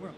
Well,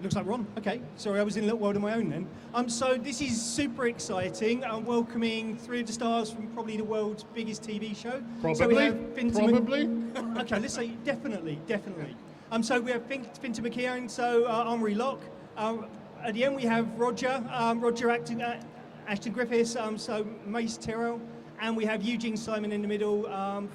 looks like Ron. Okay, sorry, I was in a little world of my own then. So this is super exciting. I'm welcoming three of the stars from probably the world's biggest TV show. Probably. So we have Probably. Okay, let's say definitely. So we have Fintan McKeown, so Armory Lock. At the end we have Roger acting Ashton-Griffiths, so Mace Tyrrell. And we have Eugene Simon in the middle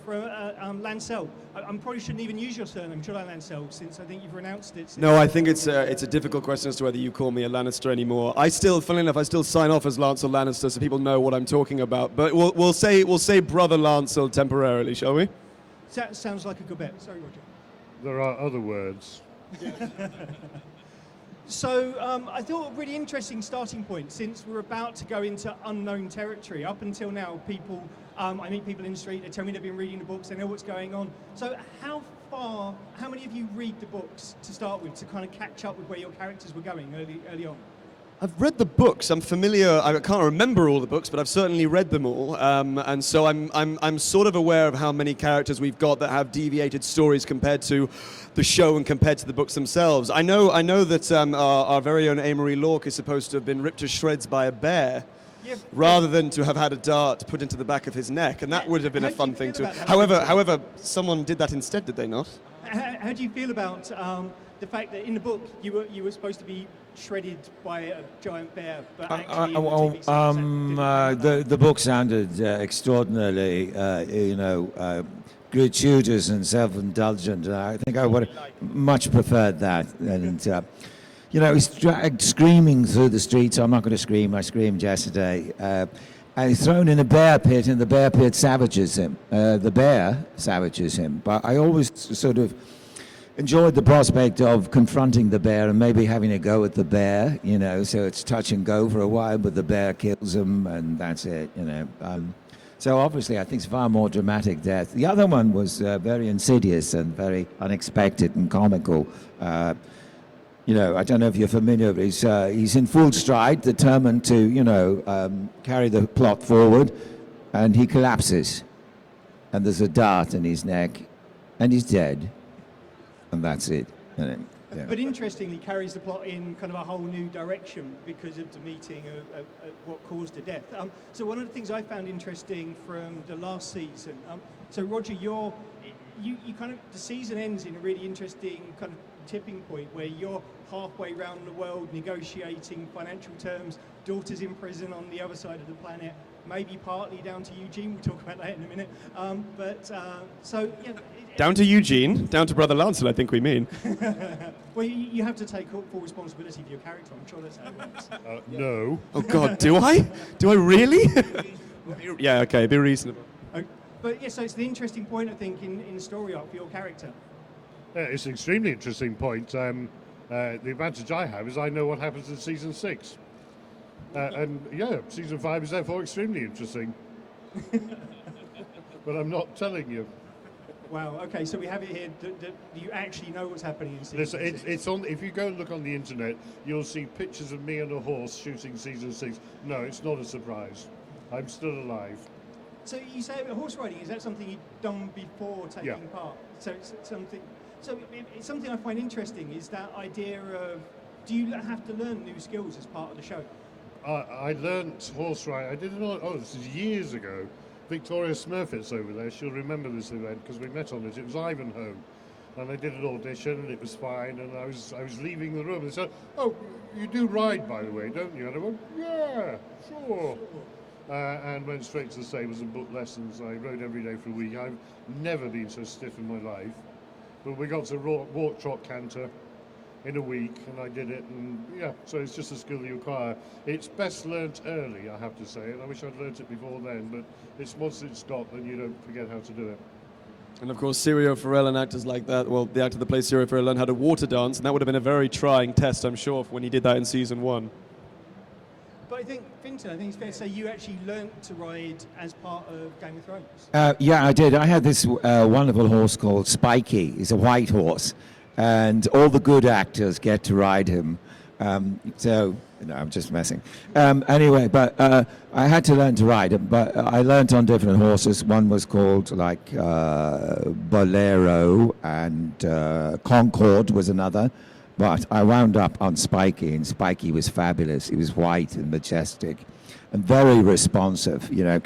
from Lancel. I probably shouldn't even use your surname, should I, Lancel, since I think you've renounced it. No, I think it's a difficult question as to whether you call me a Lannister anymore. Funnily enough, I still sign off as Lancel Lannister so people know what I'm talking about. But we'll say Brother Lancel temporarily, shall we? Sounds like a good bet. Sorry, Roger. There are other words. So I thought a really interesting starting point, since we're about to go into unknown territory. Up until now, I meet people in the street, they tell me they've been reading the books, they know what's going on. So how many of you read the books to start with, to kind of catch up with where your characters were going early on? I've read the books. I'm familiar. I can't remember all the books, but I've certainly read them all. And so I'm sort of aware of how many characters we've got that have deviated stories compared to the show and compared to the books themselves. I know that our very own Amory Lorke is supposed to have been ripped to shreds by a bear, rather than to have had a dart put into the back of his neck, and that would have been a fun thing to. However, someone did that instead, did they not? How do you feel about the fact that in the book you were supposed to be shredded by a giant bear, but actually the book sounded extraordinarily, gratuitous and self-indulgent. I think I would have much preferred that. And he's dragged screaming through the streets. I'm not going to scream. I screamed yesterday. And he's thrown in a bear pit, and the bear pit savages him. The bear savages him. But I always sort of enjoyed the prospect of confronting the bear and maybe having a go at the bear, so it's touch and go for a while, but the bear kills him and that's it, So obviously I think it's far more dramatic death. The other one was very insidious and very unexpected and comical. I don't know if you're familiar, but he's in full stride, determined to, carry the plot forward, and he collapses. And there's a dart in his neck, and he's dead. And that's it. Yeah. But interestingly, carries the plot in kind of a whole new direction because of the meeting of what caused the death. So one of the things I found interesting from the last season, so Roger, you kind of, the season ends in a really interesting kind of tipping point where you're halfway around the world negotiating financial terms, daughter's in prison on the other side of the planet, maybe partly down to Eugene, we'll talk about that in a minute. Down to Eugene, down to Brother Lancel, I think we mean. Well, you have to take full responsibility for your character, I'm sure that's how it works. No. Oh God, do I? Do I really? Yeah, okay, be reasonable. But so it's the interesting point, I think, in the story arc for your character. It's an extremely interesting point. The advantage I have is I know what happens in season 6. Season 5 is therefore extremely interesting. But I'm not telling you. Wow. Okay. So we have it here. Do you actually know what's happening in season 6? It's on. If you go and look on the internet, you'll see pictures of me and a horse shooting season 6. No, it's not a surprise. I'm still alive. So you say horse riding, is that something you've done before taking part? So it's something I find interesting is that idea of, do you have to learn new skills as part of the show? I learnt horse riding. I did it this is years ago. Victoria Smurfit's over there, she'll remember this event because we met on it. It was Ivanhoe, and I did an audition and it was fine, and I was leaving the room and said, "Oh, you do ride, by the way, don't you?" And I went, "Yeah, sure." And went straight to the stables and booked lessons. I rode every day for a week. I've never been so stiff in my life. But we got to walk, trot, canter in a week, and I did it, and so it's just a skill you acquire. It's best learnt early, I have to say, and I wish I'd learnt it before then, but it's once it's got, then you don't forget how to do it. And of course, Sirio Farrell and actors like that, well, the actor that plays Sirio Farrell learned how to water dance, and that would have been a very trying test, I'm sure, when he did that in season 1. But I think, Fintan, I think it's fair to say you actually learnt to ride as part of Game of Thrones. Yeah, I did. I had this wonderful horse called Spiky. He's a white horse. And all the good actors get to ride him. I'm just messing. Anyway, but I had to learn to ride him, but I learned on different horses. One was called Bolero, and Concorde was another. But I wound up on Spiky, and Spiky was fabulous. He was white and majestic and very responsive, you know.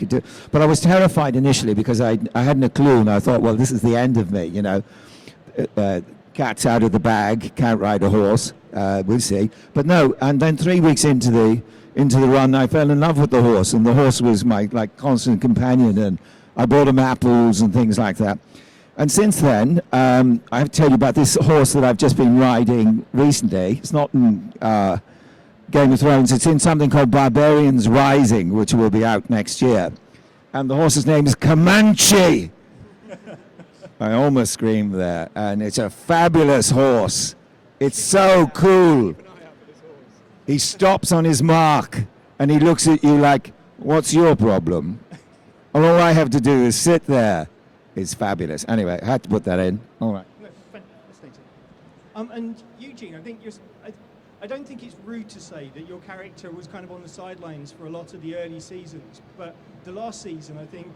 But I was terrified initially because I hadn't a clue, and I thought, well, this is the end of me, you know. Cat's out of the bag, can't ride a horse, we'll see. But no, and then 3 weeks into the run, I fell in love with the horse, and the horse was my constant companion, and I bought him apples and things like that. And since then, I have to tell you about this horse that I've just been riding recently. It's not in Game of Thrones, it's in something called Barbarians Rising, which will be out next year. And the horse's name is Comanche. I almost screamed there. And it's a fabulous horse. It's so cool. He stops on his mark and he looks at you like, what's your problem? And all I have to do is sit there. It's fabulous. Anyway, I had to put that in. All right. No, fascinating. And Eugene, I don't think it's rude to say that your character was kind of on the sidelines for a lot of the early seasons, but the last season, I think,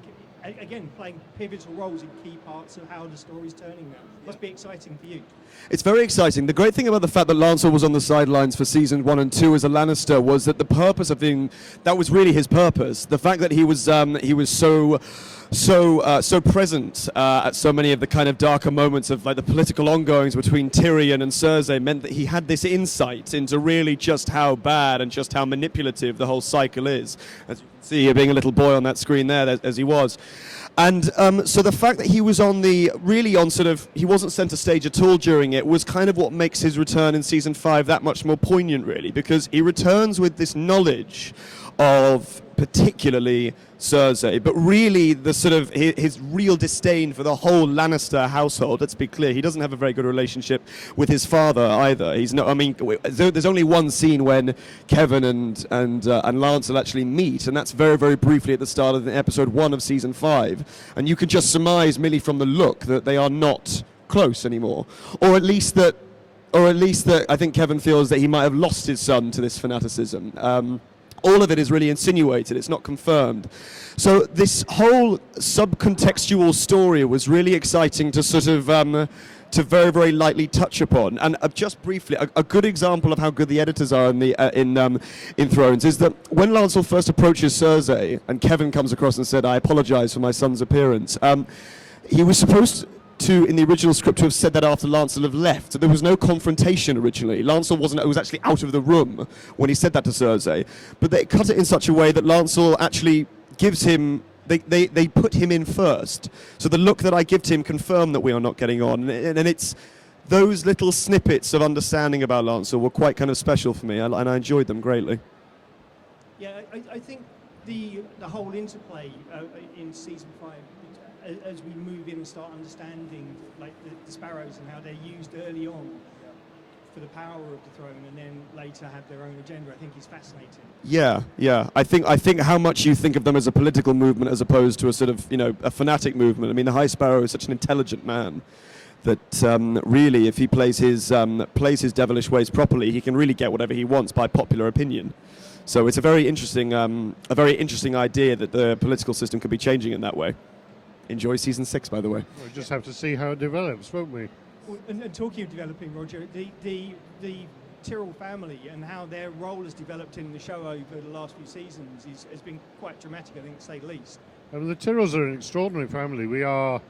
again, playing pivotal roles in key parts of how the story's turning now. Must be exciting for you. It's very exciting. The great thing about the fact that Lancel was on the sidelines for season 1 and 2 as a Lannister was that the purpose of him, that was really his purpose. The fact that he was so present at so many of the kind of darker moments of like the political ongoings between Tyrion and Cersei meant that he had this insight into really just how bad and just how manipulative the whole cycle is. As you can see, being a little boy on that screen there, as he was. And so the fact that he was he wasn't centre stage at all during it was kind of what makes his return in season 5 that much more poignant, really, because he returns with this knowledge of particularly Cersei, but really the sort of his real disdain for the whole Lannister household. Let's be clear, he doesn't have a very good relationship with his father either. He's not. I mean, there's only one scene when Kevin and Lancel actually meet, and that's very, very briefly at the start of episode 1 of season 5, and you can just surmise merely from the look that they are not close anymore, or at least that I think Kevin feels that he might have lost his son to this fanaticism. All of it is really insinuated, it's not confirmed. So this whole subcontextual story was really exciting to sort of, to very, very lightly touch upon. And just briefly, a good example of how good the editors are in Thrones is that when Lancel first approaches Cersei, and Kevin comes across and said, I apologise for my son's appearance, he was supposed to, in the original script, to have said that after Lancel had left. So there was no confrontation originally. Lancel was actually out of the room when he said that to Cersei. But they cut it in such a way that Lancel actually gives him, they put him in first. So the look that I give to him confirmed that we are not getting on. And it's those little snippets of understanding about Lancel were quite kind of special for me, and I enjoyed them greatly. Yeah, I think the whole interplay in season 5, as we move in and start understanding like the sparrows and how they're used early on for the power of the throne, and then later have their own agenda, I think is fascinating. Yeah. I think how much you think of them as a political movement as opposed to a sort of, a fanatic movement. I mean, the High Sparrow is such an intelligent man that really, if he plays his devilish ways properly, he can really get whatever he wants by popular opinion. So it's a very interesting idea that the political system could be changing in that way. Enjoy season 6, by the way. We'll just have to see how it develops, won't we? Well, and talking of developing, Roger, the Tyrell family and how their role has developed in the show over the last few seasons has been quite dramatic, I think, to say the least. I mean, the Tyrells are an extraordinary family. We are,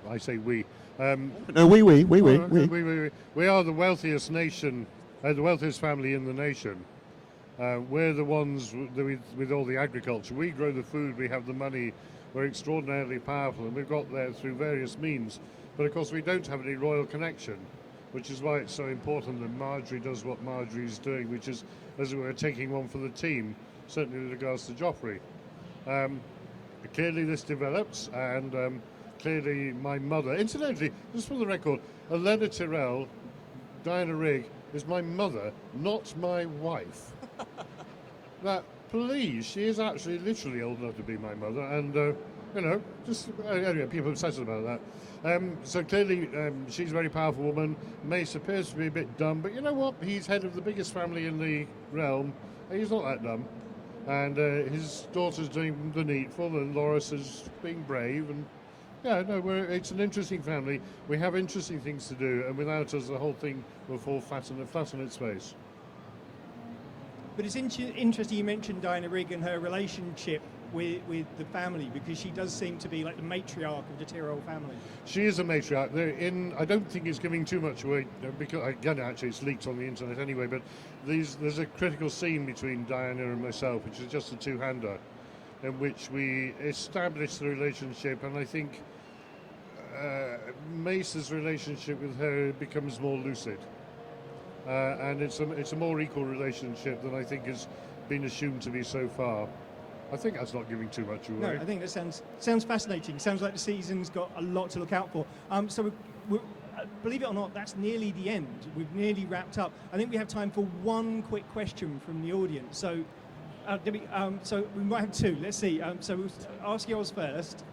I say we. No, we. We are the wealthiest nation, the wealthiest family in the nation. We're the ones with all the agriculture. We grow the food, we have the money. We're extraordinarily powerful, and we've got there through various means. But of course we don't have any royal connection, which is why it's so important that Marjorie does what Marjorie's doing, which is, as it were, taking one for the team, certainly with regards to Joffrey. Clearly this develops, and clearly my mother, incidentally, just for the record, Elena Tyrell, Diana Rigg, is my mother, not my wife. Now, please, she is actually literally old enough to be my mother, and, anyway, people are obsessed about that. So clearly, she's a very powerful woman. Mace appears to be a bit dumb, but you know what? He's head of the biggest family in the realm. He's not that dumb. And his daughter's doing the needful, and Loras is being brave, and Yeah, no, it's an interesting family. We have interesting things to do, and without us, the whole thing will fall flat on its face. But it's interesting you mentioned Diana Rigg and her relationship with the family, because she does seem to be like the matriarch of the Tyrrell family. She is a matriarch. I don't think it's giving too much away, because again, actually, it's leaked on the internet anyway. But there's a critical scene between Diana and myself, which is just a two-hander, in which we establish the relationship, and I think Mace's relationship with her becomes more lucid, and it's a more equal relationship than I think has been assumed to be so far. I think that's not giving too much away. No, I think that sounds fascinating. Sounds like the season's got a lot to look out for. So believe it or not, that's nearly the end. We've nearly wrapped up. I think we have time for one quick question from the audience. So, so we might have two. Let's see. So we'll ask yours first.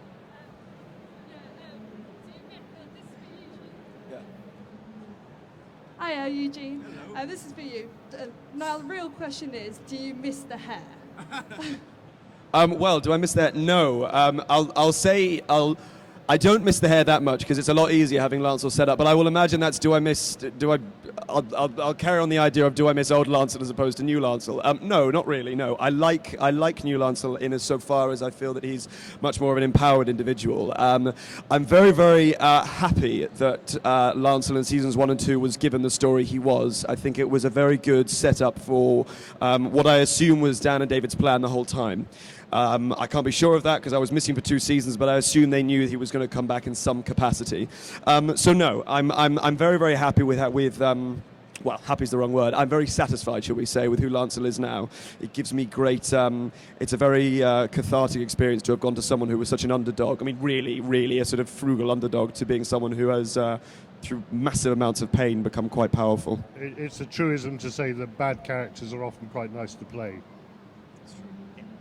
Hiya, Eugene. This is for you. Now, the real question is, do you miss the hair? Well, do I miss that? No. I'll say I don't miss the hair that much because it's a lot easier having Lancel set up. But I will imagine that's I'll carry on the idea of do I miss old Lancel as opposed to new Lancel? No, not really. No, I like new Lancel in as so far as I feel that he's much more of an empowered individual. I'm very, very happy that Lancel in seasons 1 and 2 was given the story he was. I think it was a very good setup for what I assume was Dan and David's plan the whole time. I can't be sure of that because I was missing for 2 seasons, but I assume they knew he was going to come back in some capacity. So no, I'm very, very happy with well, happy is the wrong word. I'm very satisfied, shall we say, with who Lancel is now. It gives me great. It's a very cathartic experience to have gone to someone who was such an underdog. I mean, really, really a sort of frugal underdog to being someone who has, through massive amounts of pain, become quite powerful. It's a truism to say that bad characters are often quite nice to play.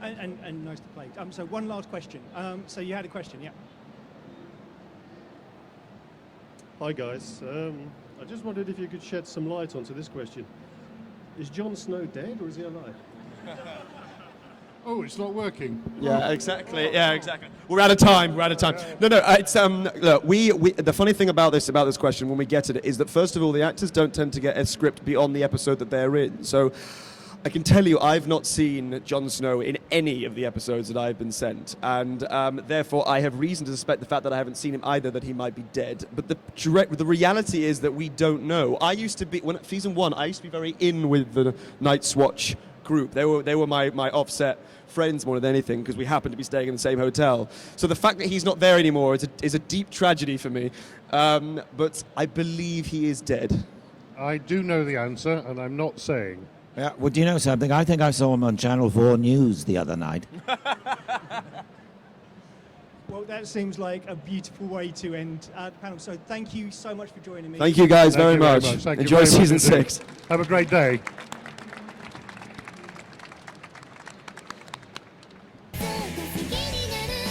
And nice to play. So one last question. So you had a question, yeah? Hi guys. I just wondered if you could shed some light onto this question. Is Jon Snow dead or is he alive? Oh, it's not working. Yeah, exactly. Yeah, exactly. We're out of time. No. It's look. We the funny thing about this question when we get at it is that first of all, the actors don't tend to get a script beyond the episode that they're in. So I can tell you I've not seen Jon Snow in any of the episodes that I've been sent, and therefore I have reason to suspect the fact that I haven't seen him either that he might be dead. But the reality is that we don't know. I used to be season 1. I used to be very in with the Night's Watch group. They were my offset friends more than anything because we happened to be staying in the same hotel. So the fact that he's not there anymore is a deep tragedy for me. But I believe he is dead. I do know the answer, and I'm not saying. Yeah, well, do you know something? I think I saw him on Channel 4 News the other night. Well, that seems like a beautiful way to end the panel. So thank you so much for joining me. Thank you guys very much. Thank you Enjoy very much season indeed. 6. Have a great day.